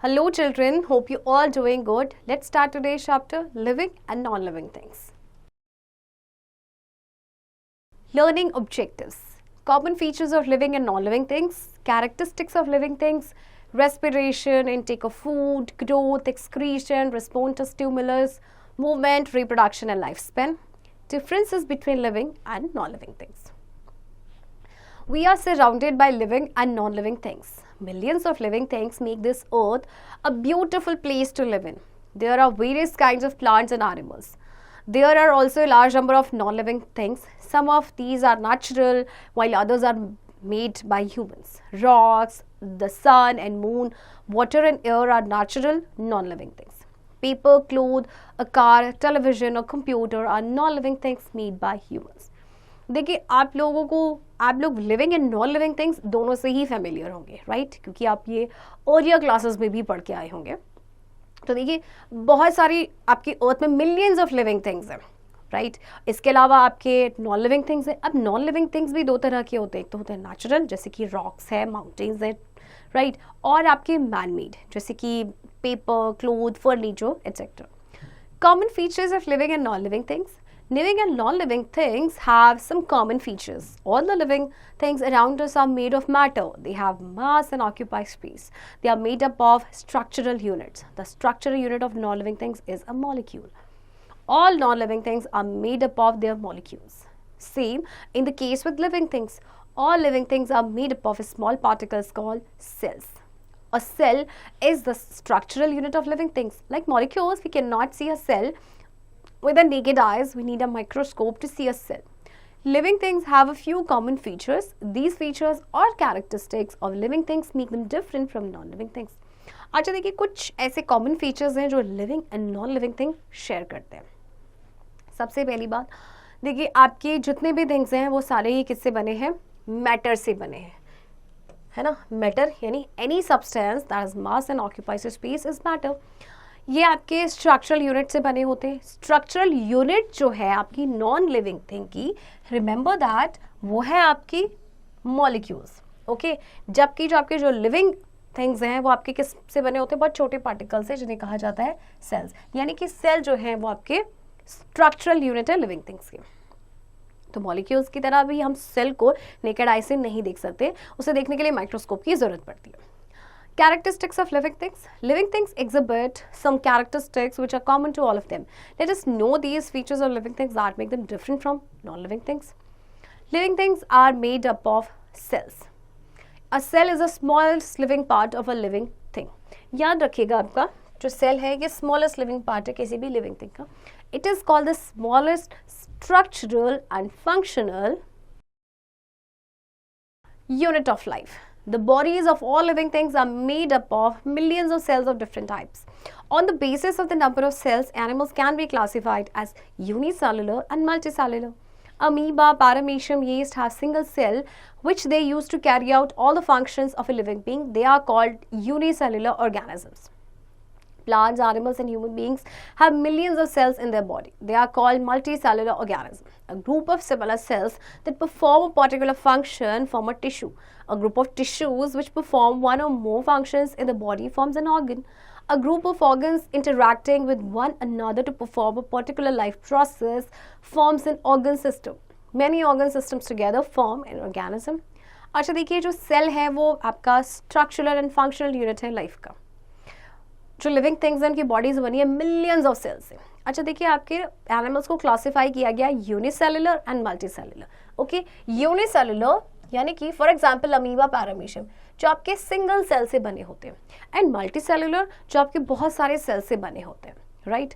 Hello children, hope you all doing good. Let's start today's chapter, living and non-living things. Learning objectives. Common features of living and non-living things, characteristics of living things, respiration, intake of food, growth, excretion, response to stimulus, movement, reproduction and lifespan. Differences between living and non-living things. We are surrounded by living and non-living things. Millions of living things make this earth a beautiful place to live in. There are various kinds of plants and animals. There are also a large number of non-living things. Some of these are natural, while others are made by humans. Rocks, the sun and moon, water and air are natural, non-living things. Paper, clothes, a car, television or computer are non-living things made by humans. देखिए आप लोग living and non living things दोनों से ही familiar होंगे, right? क्योंकि आप ये earlier classes में भी पढ़ के आए होंगे. तो देखिए बहुत सारी आपकी अर्थ में मिलियंस ऑफ लिविंग थिंग्स हैं, राइट? इसके अलावा आपके नॉन लिविंग थिंग्स हैं. अब नॉन लिविंग थिंग्स भी दो तरह के होते हैं. एक तो होते हैं नेचुरल, जैसे कि रॉक्स है, माउंटेन्स है, राइट? और आपके मैन मेड, जैसे कि paper, cloth, furniture etcetera. Common features of living and non living things. Living and non-living things have some common features. All the living things around us are made of matter. They have mass and occupy space. They are made up of structural units. The structural unit of non-living things is a molecule. All non-living things are made up of their molecules. Same in the case with living things. All living things are made up of small particles called cells. A cell is the structural unit of living things. Like molecules, we cannot see a cell with the naked eyes. We need a microscope to see a cell. Living things have a few common features. These features or characteristics of living things make them different from non-living things. अच्छा देखिए कुछ ऐसे common features हैं जो living and non-living thing share करते हैं. सबसे पहली बात देखिए आपके जितने भी things हैं वो सारे ही किससे बने हैं? Matter से बने हैं, है ना? Matter यानी any substance that has mass and occupies space is matter. ये आपके स्ट्रक्चरल यूनिट से बने होते हैं. स्ट्रक्चरल यूनिट जो है आपकी नॉन लिविंग थिंग की, रिमेंबर दैट वो है आपकी मॉलिक्यूल्स, ओके? जबकि जो आपके जो लिविंग थिंग्स हैं वो आपके किस से बने होते हैं? बहुत छोटे पार्टिकल्स से, जिन्हें कहा जाता है सेल्स. यानी कि सेल जो है वो आपके स्ट्रक्चरल यूनिट है लिविंग थिंग्स के. तो मॉलिक्यूल्स की तरह भी हम सेल को नेकेड आई से नहीं देख सकते, उसे देखने के लिए माइक्रोस्कोप की जरूरत पड़ती है. Characteristics of living things. Living things exhibit some characteristics which are common to all of them. Let us know these features of living things that make them different from non-living things. Living things are made up of cells. A cell is the smallest living part of a living thing. याद रखिएगा आपका जो cell है ये smallest living part है किसी भी living thing का. It is called the smallest structural and functional unit of life. The bodies of all living things are made up of millions of cells of different types. On the basis of the number of cells, animals can be classified as unicellular and multicellular. Amoeba, paramecium, yeast have single cell which they use to carry out all the functions of a living being. They are called unicellular organisms. Plants, animals and human beings have millions of cells in their body. They are called multicellular organisms. A group of similar cells that perform a particular function form a tissue. A group of tissues which perform one or more functions in the body forms an organ. A group of organs interacting with one another to perform a particular life process forms an organ system. Many organ systems together form an organism. अच्छा देखिए जो cell है वो आपका structural and functional unit है life का. जो living things हैं उनकी बॉडीज बनी है मिलियंस ऑफ सेल्स से. अच्छा देखिए आपके एनिमल्स को क्लासिफाई किया गया unicellular and multicellular. Okay, unicellular यानी कि फॉर एग्जांपल अमीबा, पैरामीशियम जो आपके सिंगल सेल से बने होते हैं, एंड मल्टीसेलुलर जो आपके बहुत सारे सेल से बने होते हैं, राइट?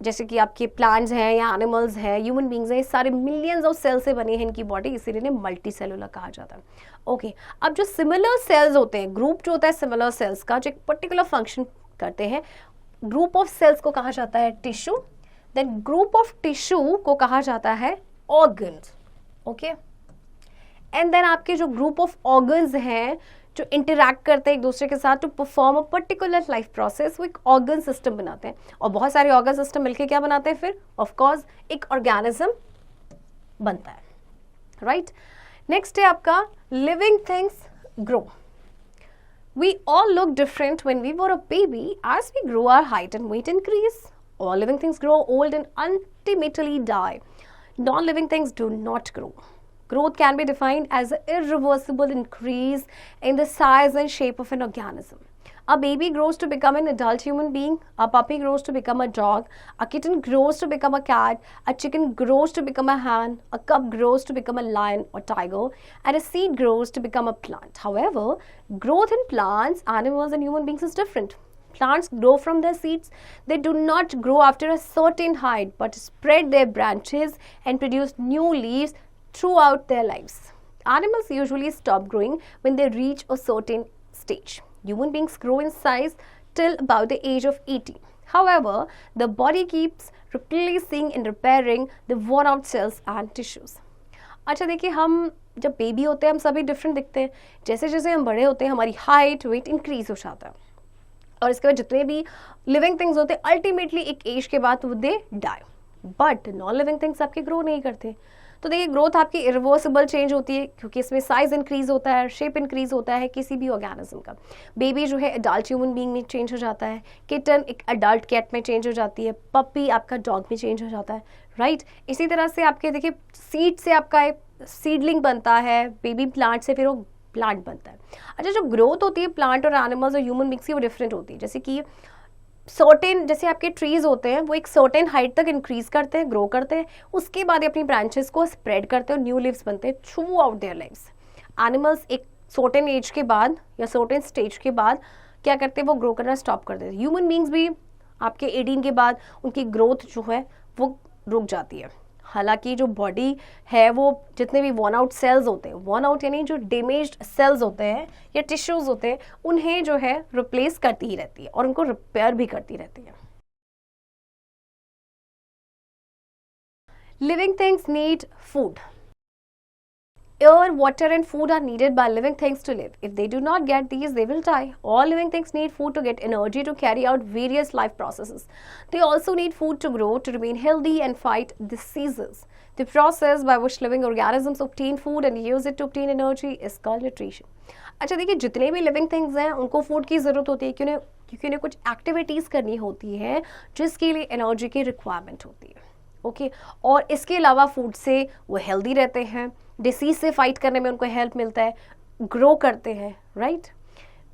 जैसे कि आपके प्लांट्स हैं या एनिमल्स हैं, ह्यूमन बींग्स हैं, ये सारे मिलियंस ऑफ सेल से बने हैं इनकी बॉडी, इसीलिए इन्हें मल्टीसेलुलर कहा जाता है. ओके, अब जो सिमिलर सेल्स होते हैं, ग्रुप जो होता है सिमिलर सेल्स का जो एक पर्टिकुलर फंक्शन करते हैं, ग्रुप ऑफ सेल्स को कहा जाता है tissue. Then group of tissue को कहा जाता है ऑर्गन्स. ओके, एंड देन आपके जो ग्रुप ऑफ ऑर्गन्स हैं जो इंटरैक्ट करते हैं एक दूसरे के साथ to perform a particular life process, वो एक ऑर्गन सिस्टम बनाते हैं. और बहुत सारे ऑर्गन सिस्टम मिलके क्या बनाते हैं? फिर ऑफ कोर्स एक ऑर्गेनिज्म बनता है, राइट? नेक्स्ट है आपका living things grow. We all look different when we were a baby. As we grow, our height and weight increase. All living things grow old and ultimately die. Non-living things do not grow. Growth can be defined as an irreversible increase in the size and shape of an organism. A baby grows to become an adult human being, a puppy grows to become a dog, a kitten grows to become a cat, a chicken grows to become a hen, a cub grows to become a lion or tiger, and a seed grows to become a plant. However, growth in plants, animals, and human beings is different. Plants grow from their seeds. They do not grow after a certain height but spread their branches and produce new leaves throughout their lives. Animals usually stop growing when they reach a certain stage. Human beings grow in size till about the age of 80. However, the body keeps replacing and repairing the worn out cells and tissues. अच्छा देखिए, हम जब baby होते हैं हम सभी different दिखते हैं. जैसे जैसे हम बड़े होते हैं हमारी हाइट वेट इंक्रीज हो जाता है और इसके बाद जितने भी लिविंग थिंग्स होते हैं अल्टीमेटली एक एज के बाद वो they die. But non living things आपके ग्रो नहीं करते. तो देखिए ग्रोथ आपकी इरिवर्सिबल चेंज होती है क्योंकि इसमें साइज इंक्रीज होता है, शेप इंक्रीज होता है किसी भी ऑर्गेनिज्म का. बेबी जो है अडल्ट ह्यूमन बीइंग में चेंज हो जाता है, किटन एक अडल्ट कैट में चेंज हो जाती है, पपी आपका डॉग में चेंज हो जाता है, राइट. इसी तरह से आपके देखिए सीड से आपका एक सीडलिंग बनता है, बेबी प्लांट से फिर वो प्लांट बनता है. अच्छा, जो ग्रोथ होती है प्लांट और एनिमल्स और ह्यूमन बीइंग्स की वो डिफरेंट होती है. जैसे कि सर्टेन जैसे आपके ट्रीज होते हैं वो एक सर्टेन हाइट तक इंक्रीज करते हैं, ग्रो करते हैं, उसके बाद अपनी ब्रांचेस को स्प्रेड करते हैं और न्यू लीव्स बनते हैं throughout their lifes. Animals एक सर्टेन एज के बाद या सर्टेन स्टेज के बाद क्या करते हैं, वो ग्रो करना स्टॉप कर देते हैं. ह्यूमन बींग्स भी आपके 18 के बाद उनकी ग्रोथ जो है वो रुक जाती है. हालांकि जो बॉडी है वो जितने भी वॉर्न आउट सेल्स होते हैं, वॉर्न आउट यानी जो डैमेज्ड सेल्स होते हैं या टिश्यूज होते हैं, उन्हें जो है रिप्लेस करती ही रहती है और उनको रिपेयर भी करती रहती है. Living things need food. Air, water and food are needed by living things to live. If they do not get these, they will die. All living things need food to get energy to carry out various life processes. They also need food to grow, to remain healthy and fight diseases. The process by which living organisms obtain food and use it to obtain energy is called nutrition. अच्छा देखिए, जितने भी living things हैं उनको food की ज़रूरत होती है क्योंकि उन्हें कुछ एक्टिविटीज़ करनी होती है जिसके लिए एनर्जी की रिक्वायरमेंट होती है. ओके और इसके अलावा फूड से वो हेल्दी रहते हैं, डिसीज से फाइट करने में उनको हेल्प मिलता है, ग्रो करते हैं, right.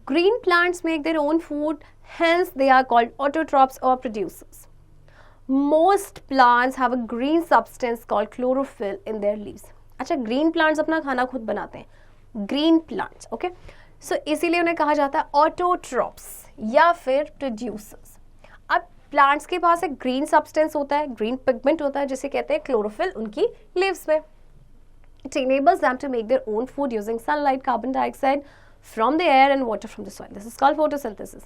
Green plants make their own food, hence they are called autotrophs और producers. Most plants have a green substance called chlorophyll in their leaves. अच्छा, ग्रीन प्लांट्स अपना खाना खुद बनाते हैं, ग्रीन प्लांट्स, ओके. सो इसीलिए उन्हें कहा जाता है ऑटोट्रॉप्स या फिर प्रोड्यूसर्स. अब प्लांट्स के पास एक ग्रीन सब्सटेंस होता है, ग्रीन पिगमेंट होता है जिसे कहते हैं क्लोरोफिल उनकी लीव्स में. It enables them to make their own food using sunlight, carbon dioxide from the air and water from the soil. This is called photosynthesis.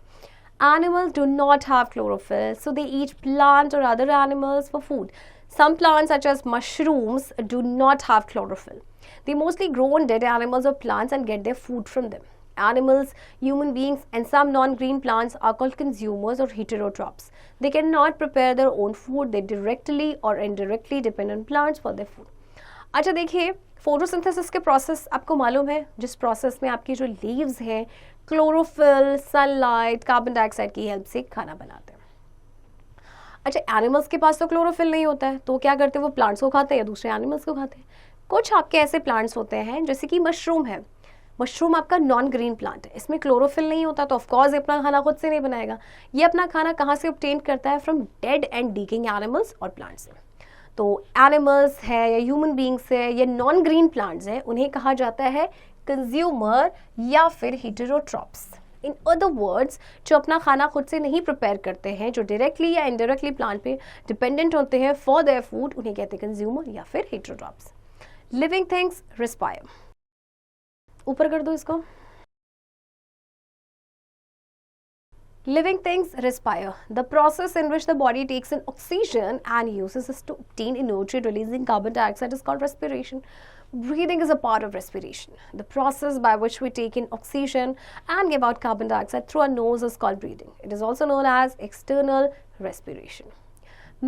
Animals do not have chlorophyll, so they eat plant or other animals for food. Some plants such as mushrooms do not have chlorophyll. They mostly grow on dead animals or plants and get their food from them. Animals, human beings and some non-green plants are called consumers or heterotrophs. They cannot prepare their own food. They directly or indirectly depend on plants for their food. अच्छा देखिए, photosynthesis के process आपको मालूम है, जिस process में आपकी जो लीव्स हैं क्लोरोफिल, सनलाइट, कार्बन डाइऑक्साइड की हेल्प से खाना बनाते हैं. अच्छा, एनिमल्स के पास तो क्लोरोफिल नहीं होता है, तो क्या करते हैं, वो प्लांट्स को खाते हैं या दूसरे एनिमल्स को खाते हैं. कुछ आपके ऐसे प्लांट्स होते हैं जैसे कि मशरूम है. मशरूम आपका नॉन ग्रीन प्लांट है, इसमें क्लोरोफिल नहीं होता, तो ऑफकोर्स अपना खाना खुद से नहीं बनाएगा. ये अपना खाना कहाँ से ऑब्टेन करता है, from dead and decaying animals और प्लांट्स से. तो एनिमल्स है या ह्यूमन बींग्स है या नॉन ग्रीन प्लांट्स हैं, उन्हें कहा जाता है कंज्यूमर या फिर हेटेरोट्रॉप्स. इन अदर वर्ड्स, जो अपना खाना खुद से नहीं प्रिपेयर करते हैं, जो डायरेक्टली या इनडायरेक्टली प्लांट पे डिपेंडेंट होते हैं फॉर देयर फूड, उन्हें कहते हैं कंज्यूमर या फिर हेटेरोट्रॉप्स. Living things respire. ऊपर कर दो इसको. Living things respire. The process in which the body takes in oxygen and uses it to obtain energy releasing carbon dioxide is called respiration. Breathing is a part of respiration. The process by which we take in oxygen and give out carbon dioxide through our nose is called breathing. It is also known as external respiration.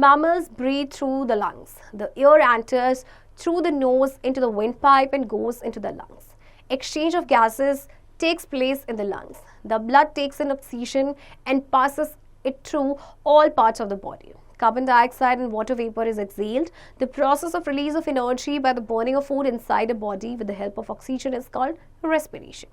Mammals breathe through the lungs. The air enters through the nose into the windpipe and goes into the lungs. Exchange of gases takes place in the lungs. The blood takes in oxygen and passes it through all parts of the body. Carbon dioxide and water vapor is exhaled. The process of release of energy by the burning of food inside a body with the help of oxygen is called respiration.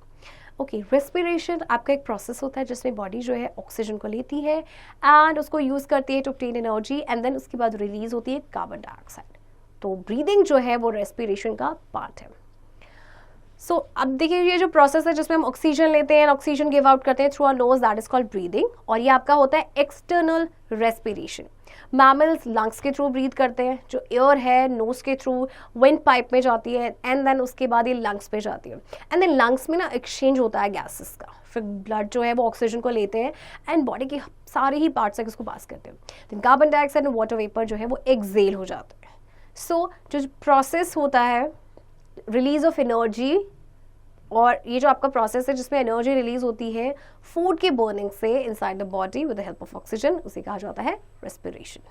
Okay respiration आपका एक process होता है जिसमें body जो है oxygen को लेती है एंड उसको यूज़ करती है to obtain energy and then उसके बाद रिलीज होती है कार्बन डाइऑक्साइड. तो ब्रीदिंग जो है वो रेस्पिरेशन का पार्ट है. सो अब देखिए ये जो प्रोसेस है जिसमें हम ऑक्सीजन लेते हैं, ऑक्सीजन गिव आउट करते हैं through our nose, that is called breathing. और ये आपका होता है एक्सटर्नल रेस्पिरेशन. मैमल्स लंग्स के थ्रू ब्रीथ करते हैं, जो एयर है नोज के थ्रू विंड पाइप में जाती है एंड देन उसके बाद ये लंग्स पे जाती है एंड देन लंग्स में ना एक्सचेंज होता है गैसेस का. फिर ब्लड जो है वो ऑक्सीजन को लेते हैं एंड बॉडी के सारे ही पार्ट्स तक इसको पास करते हैं. Then carbon dioxide and water vapour जो है वो एक्सेल हो जाते हैं. सो जो प्रोसेस होता है रिलीज ऑफ एनर्जी, और ये जो आपका प्रोसेस है जिसमें एनर्जी रिलीज होती है फूड के बर्निंग से inside the body with the help of oxygen, उसे कहा जाता है respiration.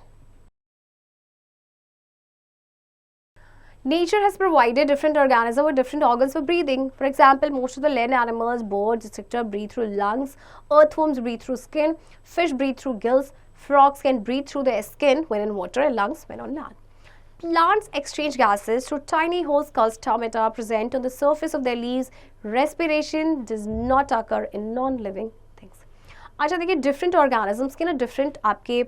Nature has provided different organisms with different organs for breathing. For example, most of the land animals, birds, etc. breathe through lungs. Earthworms breathe through skin. Fish breathe through gills. Frogs can breathe through their skin when in water and lungs when on land. Plants exchange gases through tiny holes called stomata present on the surface of their leaves. Respiration does not occur in non-living things. अच्छा देखिए different organisms के ना different आपके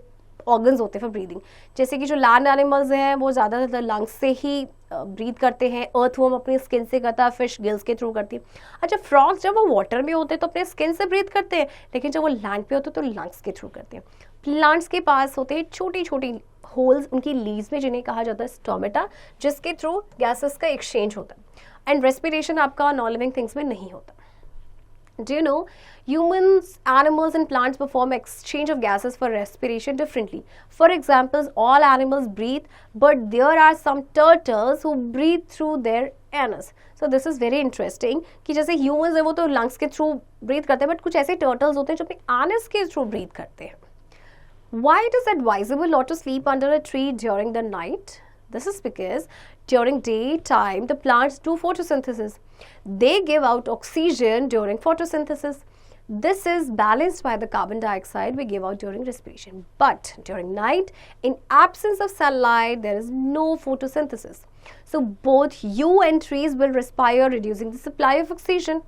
organs होते हैं for breathing. जैसे कि जो लैंड एनिमल्स हैं वो ज़्यादातर लंग्स से ही ब्रीथ करते हैं. अर्थवर्म अपनी स्किन से करता है, फिश गिल्स के थ्रू करती है. अच्छा फ्रॉग्स जब वो वाटर में होते हैं तो अपने स्किन से ब्रीथ करते हैं, लेकिन जब वो लैंड पे होते हैं तो लंग्स के थ्रू करते हैं. प्लांट्स के पास होते हैं छोटी छोटी होल्स उनकी लीव्स में जिन्हें कहा जाता है स्टोमेटा, जिसके थ्रू गैसेस का एक्सचेंज होता है. एंड रेस्पिरेशन आपका नॉन लिविंग थिंग्स में नहीं होता. Do you know humans, animals and plants perform exchange of gases for respiration differently. For example, all animals breathe, but there are some turtles who breathe through their anus. So this is very interesting कि जैसे humans है वो तो lungs के through breathe करते हैं, but कुछ ऐसे turtles होते हैं जो अपने anus के through breathe करते हैं. Why it is advisable not to sleep under a tree during the night? This is because during daytime the plants do photosynthesis. They give out oxygen during photosynthesis. This is balanced by the carbon dioxide we give out during respiration. But during night, in absence of sunlight, there is no photosynthesis. So both you and trees will respire, reducing the supply of oxygen.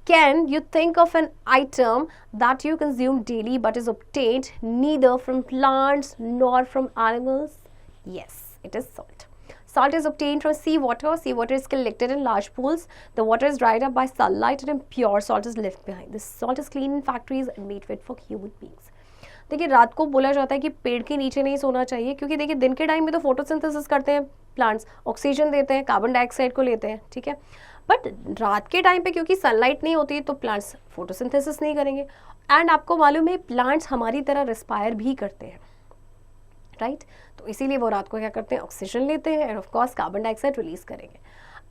Can you think of an item that you consume daily but is obtained neither from plants nor from animals? Yes, it is salt. Salt is obtained from seawater. Seawater is collected in large pools. The water is dried up by sunlight and impure salt is left behind. This salt is cleaned in factories and made fit for human beings. देखिए रात को बोला जाता है कि पेड़ के नीचे नहीं सोना चाहिए, क्योंकि देखिए दिन के टाइम में तो फोटोसिंथेसिस करते हैं प्लांट्स, ऑक्सीजन देते हैं, कार्बन डाइऑक्साइड को लेते हैं, ठीक है. बट रात के टाइम पे क्योंकि सनलाइट नहीं होती तो प्लांट्स फोटोसिंथेसिस नहीं करेंगे. एंड आपको मालूम है प्लांट्स हमारी तरह रिस्पायर भी करते हैं, राइट. तो इसीलिए वो रात को क्या करते हैं, ऑक्सीजन लेते हैं end of course carbon dioxide release करेंगे.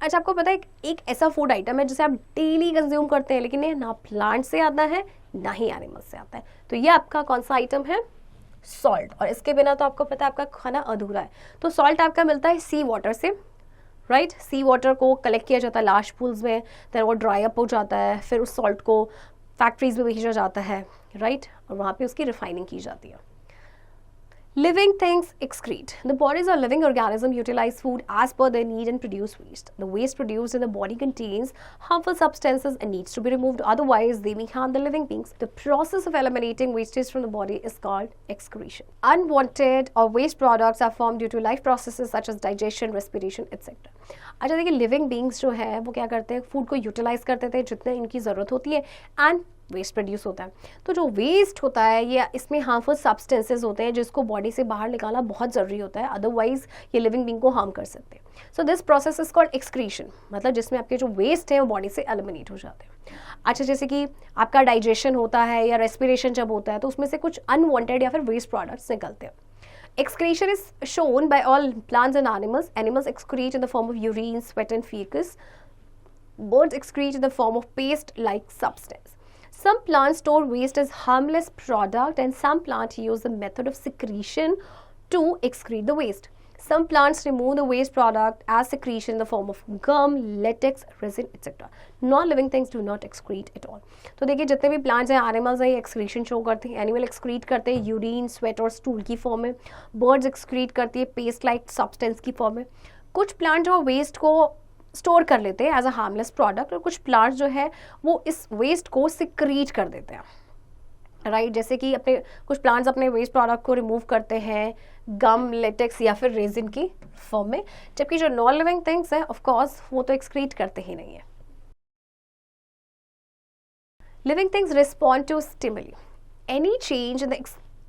अच्छा आपको पता है एक ऐसा फूड आइटम है जिसे आप डेली कंज्यूम करते हैं, लेकिन ये ना प्लांट से आता है ना ही एनिमल से आता है. तो ये आपका कौन सा आइटम है, सॉल्ट. और इसके बिना तो आपको पता है आपका खाना अधूरा है. तो सॉल्ट आपका मिलता है सी वाटर से, राइट. सी वाटर को कलेक्ट किया जाता है लार्ज पूल्स में, देन वो ड्राई अप हो जाता है, फिर उस सॉल्ट को फैक्ट्रीज में भेजा जाता है, राइट. और वहाँ पे उसकी रिफाइनिंग की जाती है. Living things excrete. The bodies of living organisms utilize food as per their need and produce waste. The waste produced in the body contains harmful substances and needs to be removed, otherwise they may harm the living beings. The process of eliminating wastage from the body is called excretion. Unwanted or waste products are formed due to life processes such as digestion, respiration, etc. अच्छा देखिए living beings जो है वो क्या करते हैं, food को utilise करते थे जितने इनकी ज़रूरत होती है एंड वेस्ट प्रोड्यूस होता है. तो जो वेस्ट होता है ये इसमें हार्मफुल सब्सटेंसेस होते हैं जिसको बॉडी से बाहर निकालना बहुत ज़रूरी होता है, अदरवाइज ये लिविंग बींग को हार्म कर सकते हैं. So this process is called excretion, मतलब जिसमें आपके जो वेस्ट है वो बॉडी से एलिमिनेट हो जाते हैं. अच्छा जैसे कि आपका डाइजेशन होता है या रेस्पिरेशन जब होता है तो उसमें से कुछ अनवांटेड या फिर वेस्ट प्रोडक्ट्स निकलते हैं. Excretion is shown by all plants and animals. Animals excrete in the form of urine, sweat and feces. Birds excrete in the form of paste-like substance. Some plants store waste as harmless product and some plants use the method of secretion to excrete the waste. Some plants remove the waste product as secretion in the form of gum, latex, resin, etc. Non-living things do not excrete at all. तो देखिए जितने भी plants हैं, animals हैं, ये excretion show करते हैं. Animal excrete करते हैं यूरिन, स्वेट और स्टूल की फॉर्म में. बर्ड्स एक्सक्रीट करती है पेस्ट लाइक सब्सटेंस की फॉर्म में. कुछ प्लांट जो वेस्ट को स्टोर कर लेते हैं एज अ हार्मलेस प्रोडक्ट, और कुछ प्लांट्स जो है वो इस वेस्ट को सिक्रीट कर देते हैं. राइट जैसे कि अपने कुछ प्लांट्स अपने वेस्ट प्रोडक्ट को रिमूव करते हैं गम, लेटेक्स या फिर रेजिन की फॉर्म में, जबकि जो नॉन लिविंग थिंग्स है ऑफ कोर्स वो तो एक्सक्रीट करते ही नहीं है. Living things respond to stimuli. Any change in the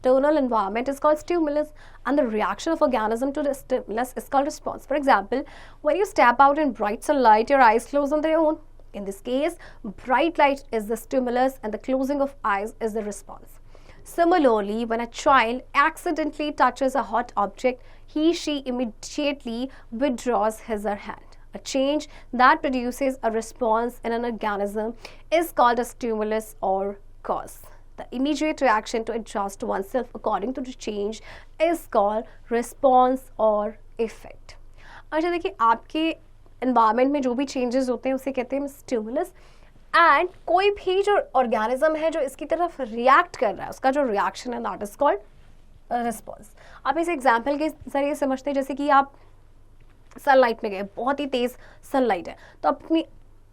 external environment is called stimulus, and the reaction of organism to the stimulus is called response. For example, when you step out in bright sunlight, your eyes close on their own. In this case, bright light is the stimulus and the closing of eyes is the response. Similarly, when a child accidentally touches a hot object, she immediately withdraws his or her hand. A change that produces a response in an organism is called a stimulus or cause. The immediate reaction to adjust oneself according to the change is called response or effect. अच्छा देखिए, आपके environment में जो भी changes होते हैं उसे कहते हैं स्टिमुलस, एंड कोई भी जो ऑर्गेनिज्म है जो इसकी तरफ रिएक्ट कर रहा है उसका जो रिएक्शन है दैट इज कॉल्ड रिस्पॉन्स. आप इस एग्जाम्पल के जरिए समझते हैं, जैसे कि आप सनलाइट में गए, बहुत ही तेज सनलाइट है, तो अपनी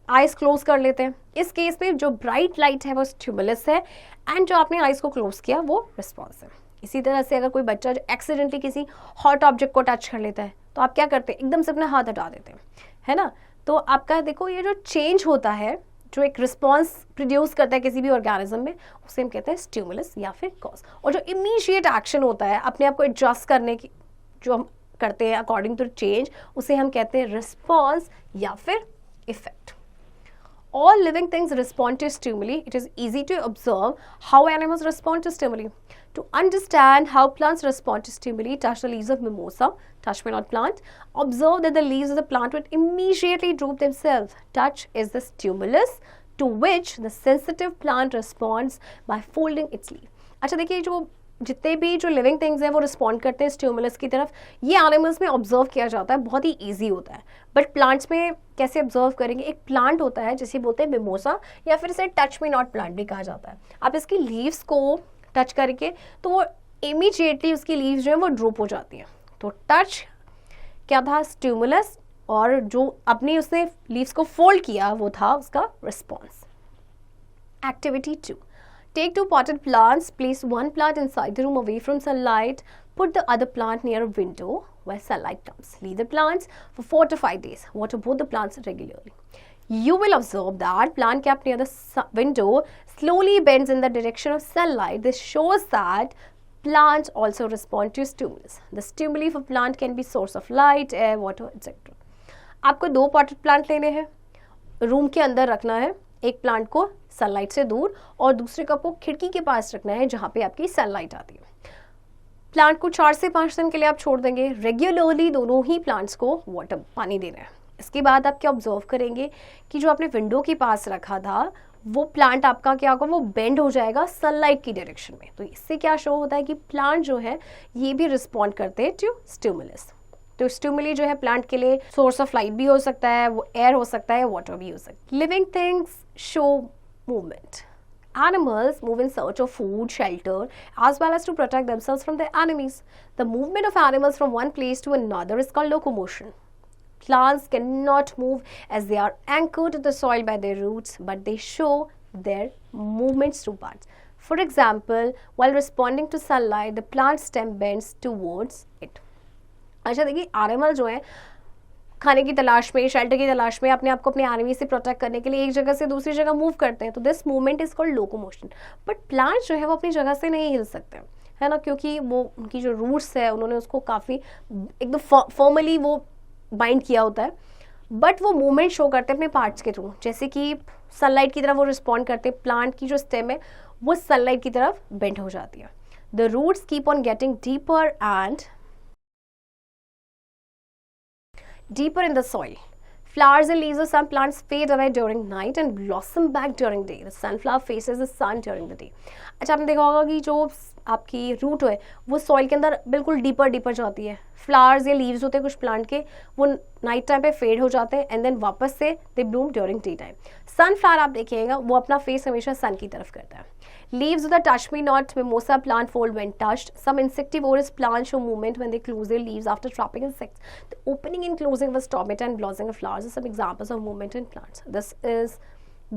आइज़ क्लोज कर लेते हैं. इस केस में जो ब्राइट लाइट है वो स्टिमुलस है, एंड जो आपने आइज़ को क्लोज किया वो रिस्पॉन्स है. इसी तरह से अगर कोई बच्चा जो एक्सीडेंटली किसी हॉट ऑब्जेक्ट को टच कर लेता है तो आप क्या करते हैं, एकदम से अपना हाथ हटा देते हैं, है ना. तो आपका देखो ये जो चेंज होता है, जो एक रिस्पॉन्स प्रोड्यूस करता है किसी भी ऑर्गेनिज्म में, उसे हम कहते हैं स्टिमुलस या फिर कॉज. और जो इमीडिएट एक्शन होता है अपने आप को एडजस्ट करने की, जो हम करते हैं अकॉर्डिंग टू चेंज, उसे हम कहते हैं रिस्पॉन्स या फिर effect. All living things respond to stimuli. It is easy to observe how animals respond to stimuli. To understand how plants respond to stimuli, touch the leaves of mimosa. Touch may not plant. Observe that the leaves of the plant would immediately droop themselves. Touch is the stimulus to which the sensitive plant responds by folding its leaf. अच्छा देखिए, जो जितने भी जो living things हैं वो respond करते हैं स्टिमुलस की तरफ, ये एनिमल्स में ऑब्जर्व किया जाता है, बहुत ही ईजी होता है. बट प्लांट्स में कैसे ऑब्जर्व करेंगे, एक प्लांट होता है जिसे बोलते हैं मिमोसा, या फिर इसे टच मी नॉट प्लांट भी कहा जाता है. आप इसकी लीव्स को टच करके तो वो इमीडिएटली उसकी लीव्स जो है वो ड्रूप हो जाती हैं. तो टच क्या था, स्टिमुलस, और जो अपनी उसने लीव्स को फोल्ड किया वो था उसका response. Activity 2. Take 2 potted plants, place one plant inside the room away from sunlight, put the other plant near a window where sunlight comes. Leave the plants for 4 to 5 days. Water both the plants regularly. You will observe that plant kept near the window slowly bends in the direction of sunlight. This shows that plants also respond to stimulus. The stimuli for plant can be source of light, air, water, etc. आपको 2 potted plant लेने हैं, room के अंदर रखना है, एक plant को sunlight से दूर और दूसरे को आपको खिड़की के पास रखना है जहाँ पे आपकी सनलाइट आती है. प्लांट को 4 से 5 दिन के लिए आप छोड़ देंगे. रेगुलरली दोनों ही प्लांट्स को वाटर, पानी देना है. इसके बाद आप क्या ऑब्जर्व करेंगे कि जो आपने विंडो के पास रखा था वो प्लांट आपका क्या होगा, वो बेंड हो जाएगा सनलाइट की डायरेक्शन में. तो इससे क्या शो होता है कि प्लांट जो है ये भी रिस्पॉन्ड करते हैं टू स्टिमुलस. तो स्टिमुली जो है प्लांट के लिए सोर्स ऑफ लाइट भी हो सकता है, वो एयर हो सकता है, वाटर भी हो सकता है. Living things show movement. Animals move in search of food, shelter, as well as to protect themselves from their enemies. The movement of animals from one place to another is called locomotion. Plants cannot move as they are anchored to the soil by their roots, but they show their movements through parts. For example, while responding to sunlight, the plant stem bends towards it. अच्छा देखिए, animal जो है खाने की तलाश में, shelter की तलाश में अपने आप को अपने एनिमी से प्रोटेक्ट करने के लिए एक जगह से दूसरी जगह मूव करते हैं. तो this movement is called locomotion. But plant जो है वो अपनी जगह से नहीं हिल सकते, है ना, क्योंकि वो उनकी जो रूट्स है उन्होंने उसको काफ़ी एकदम फॉर्मली वो बाइंड किया होता है. बट वो मूवमेंट शो करते हैं अपने पार्ट्स के थ्रू. जैसे कि सनलाइट की तरफ वो रिस्पॉन्ड करते हैं, प्लांट की जो स्टेम है वो सनलाइट की तरफ बेंड हो जाती है. The roots keep on getting deeper in the soil. Flowers and leaves of some plants fade away during night and blossom back during day. The sunflower faces the sun during the day. अच्छा, आपने देखा होगा कि जो आपकी root है वो soil के अंदर बिल्कुल डीपर जाती है. फ्लावर्स या लीव्स होते हैं कुछ प्लांट के, वो नाइट टाइम पे फेड हो जाते हैं एंड देन वापस से they bloom during day time. Sunflower आप देखिएगा वो अपना फेस हमेशा सन की तरफ करता है. Leaves of the touch-me-not mimosa plant fold when touched. Some insectivorous plants show movement when they close their leaves after trapping insects. The opening and closing of a stomata and blossoming of flowers are some examples of movement in plants. This is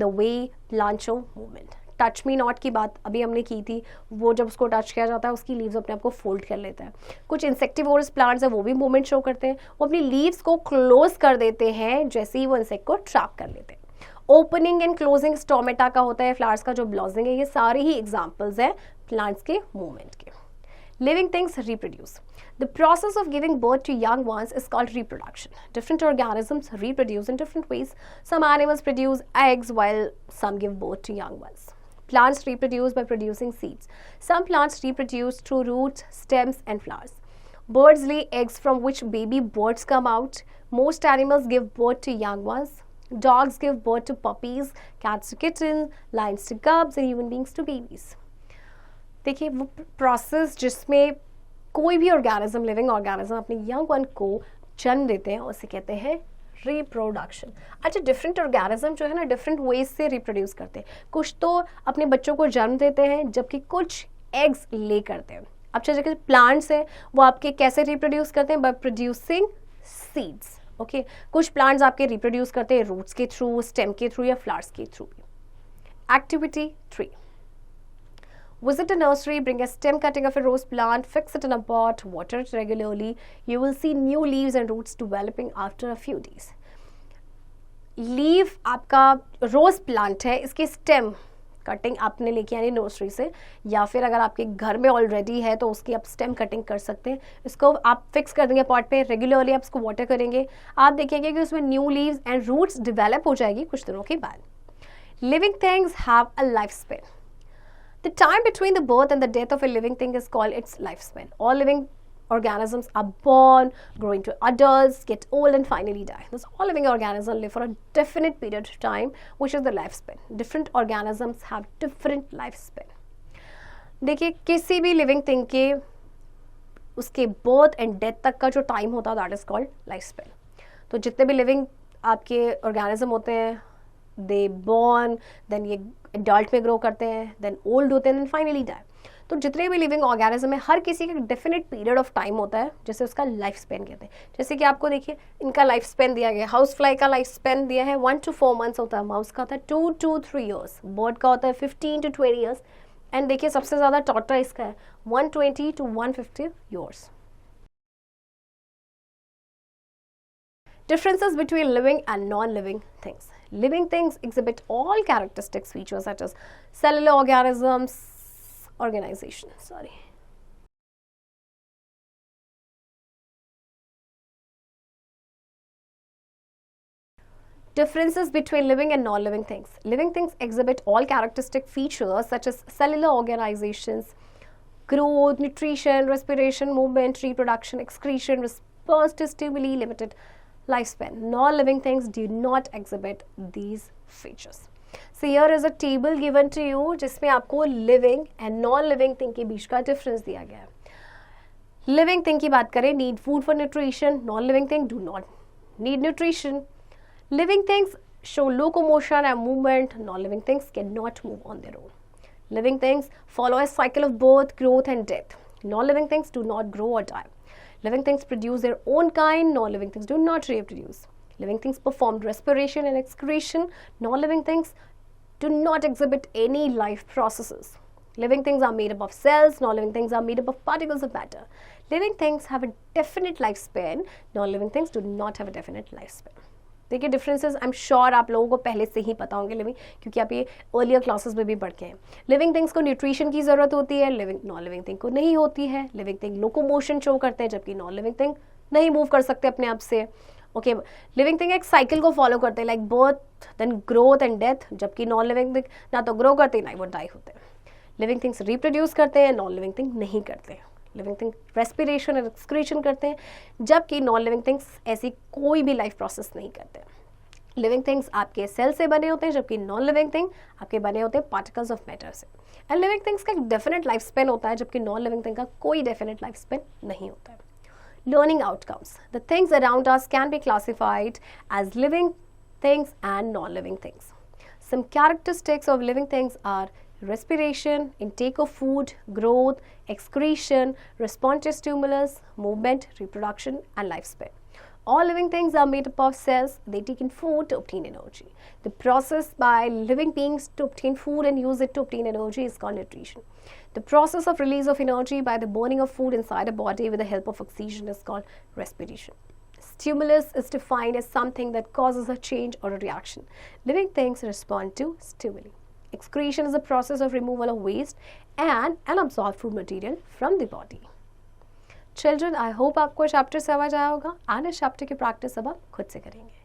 the way plants show movement. Touch me not की बात अभी हमने की थी, वो जब उसको touch किया जाता है उसकी लीव्स अपने आप को फोल्ड कर लेता है. कुछ इंसेक्टिवोरस प्लांट्स है वो भी मूवमेंट शो करते हैं, वो अपनी लीव्स को क्लोज कर देते हैं जैसे ही वो इंसेक्ट को ट्रैप कर लेते हैं. ओपनिंग एंड क्लोजिंग स्टोमेटा का होता है, फ्लावर्स का जो ब्लॉसमिंग है, ये सारे ही एग्जांपल्स हैं प्लांट्स के मूवमेंट के. Living things reproduce. The process of giving birth to young ones is called reproduction. Different organisms reproduce in different ways. Some animals produce eggs while some give birth to young ones. Plants reproduce by producing seeds. Some plants reproduce through roots, stems and flowers. Birds lay eggs from which baby birds come out. Most animals give birth to young ones. Dogs give birth to puppies, cats to kittens, lions to cubs and human beings to babies. देखिए वो process जिसमें कोई भी organism, living organism अपने young one को जन्म देते हैं उसे कहते हैं रिप्रोडक्शन. अच्छा, डिफरेंट ऑर्गेनिज्म जो है ना डिफरेंट वेज से रिप्रोड्यूस करते हैं. कुछ तो अपने बच्चों को जन्म देते हैं जबकि कुछ एग्स ले करते हैं. अब जैसे प्लांट्स हैं वो आपके कैसे रिप्रोड्यूस करते हैं? By producing seeds. ओके, कुछ प्लांट्स आपके रिप्रोड्यूस करते हैं रूट्स के थ्रू, स्टेम के थ्रू या फ्लावर्स के through. Activity 3. Visit a nursery, bring a stem cutting of a rose plant, fix it in a pot, water it regularly. You will see new leaves and roots developing after a few days. Leave आपका rose plant है, इसकी stem cutting आपने लेके आनी nursery से, या फिर अगर आपके घर में ऑलरेडी है तो उसकी आप स्टेम कटिंग कर सकते हैं. इसको आप फिक्स कर देंगे पॉट पे, रेगुलरली आप इसको वाटर करेंगे, आप देखेंगे कि उसमें new leaves and roots develop हो जाएगी कुछ दिनों के बाद. Living things have a life span. The time between the birth and the death of a living thing is called its lifespan. All living organisms are born, grow into adults, get old and finally die. Thus, all living organisms live for a definite period of time, which is the lifespan. Different organisms have different lifespan. देखिए किसी भी living thing के उसके birth and death तक का जो time होता है that is called life span. तो जितने भी लिविंग आपके ऑर्गेनिज्म होते हैं, दे बॉर्न, देन ये एडल्ट में ग्रो करते हैं, देन ओल्ड होते हैं, देन फाइनली डाई. तो जितने भी लिविंग ऑर्गेनिज्म है हर किसी का डेफिनेट पीरियड ऑफ टाइम होता है जैसे उसका लाइफ स्पेन कहते हैं. जैसे कि आपको देखिए इनका लाइफ स्पेन दिया गया, हाउस फ्लाई का लाइफ स्पेन दिया है 1 to 4 months होता है, माउस का होता है 2 to 3 years, बर्ड का होता है 15 to 20 years एंड देखिए सबसे ज़्यादा टॉर्टॉइस का है 120 to 150 years. Differences between living and non-living things. Living things exhibit all characteristic features such as cellular organisms, organization. Differences between living and non-living things. Living things exhibit all characteristic features such as cellular organizations, growth, nutrition, respiration, movement, reproduction, excretion, response to stimuli, limited lifespan. Non-living things do not exhibit these features. So here is a table given to you जिसमें आपको living and non-living thing के बीच का difference दिया गया है. Living thing की बात करें, need food for nutrition. Non-living thing do not need nutrition. Living things show locomotion and movement. Non-living things cannot move on their own. Living things follow a cycle of birth, growth and death. Non-living things do not grow or die. Living things produce their own kind. Non-living things do not reproduce. Living things perform respiration and excretion. Non-living things do not exhibit any life processes. Living things are made up of cells. Non-living things are made up of particles of matter. Living things have a definite lifespan. Non-living things do not have a definite lifespan. देखिए differences I am sure आप लोगों को पहले से ही पता होंगे living, क्योंकि आप ये अर्लियर क्लासेस में भी पढ़ के हैं. लिविंग थिंग्स को न्यूट्रिशन की ज़रूरत होती है, लिविंग नॉन लिविंग थिंग को नहीं होती है. लिविंग थिंग लोकोमोशन शो करते हैं जबकि नॉन लिविंग थिंग नहीं मूव कर सकते अपने आप से. ओके, लिविंग थिंग एक साइकिल को फॉलो करते हैं like birth then growth and death, जबकि नॉन लिविंग थिंग ना तो ग्रो करते ना वो डाई होते हैं. लिविंग थिंग्स रिप्रोड्यूस करते हैं, नॉन लिविंग थिंग नहीं करते हैं. लिविंग थिंग रेस्पिरेशन और एक्सक्रीशन करते हैं जबकि नॉन लिविंग थिंग्स ऐसी कोई भी लाइफ प्रोसेस नहीं करते हैं. लिविंग थिंग्स आपके सेल से बने होते हैं, जबकि नॉन लिविंग थिंग आपके बने होते हैं पार्टिकल्स ऑफ मैटर से। एंड लिविंग थिंग्स का एक डेफिनेट लाइफ स्पेन होता है, जबकि नॉन लिविंग थिंग का कोई डेफिनेट लाइफ स्पेन नहीं होता है। Learning outcomes. The things around us can be classified as living things and non-living things. Some characteristics of living things are respiration, intake of food, growth, excretion, response to stimulus, movement, reproduction, and lifespan. All living things are made up of cells. They take in food to obtain energy. The process by living beings to obtain food and use it to obtain energy is called nutrition. The process of release of energy by the burning of food inside a body with the help of oxygen is called respiration. Stimulus is defined as something that causes a change or a reaction. Living things respond to stimuli. Excretion is the process of removal of waste and unabsorbed food material from the body. Children, I hope आपको chapter समझ आया होगा, and इस chapter की practice अब आप खुद से करेंगे।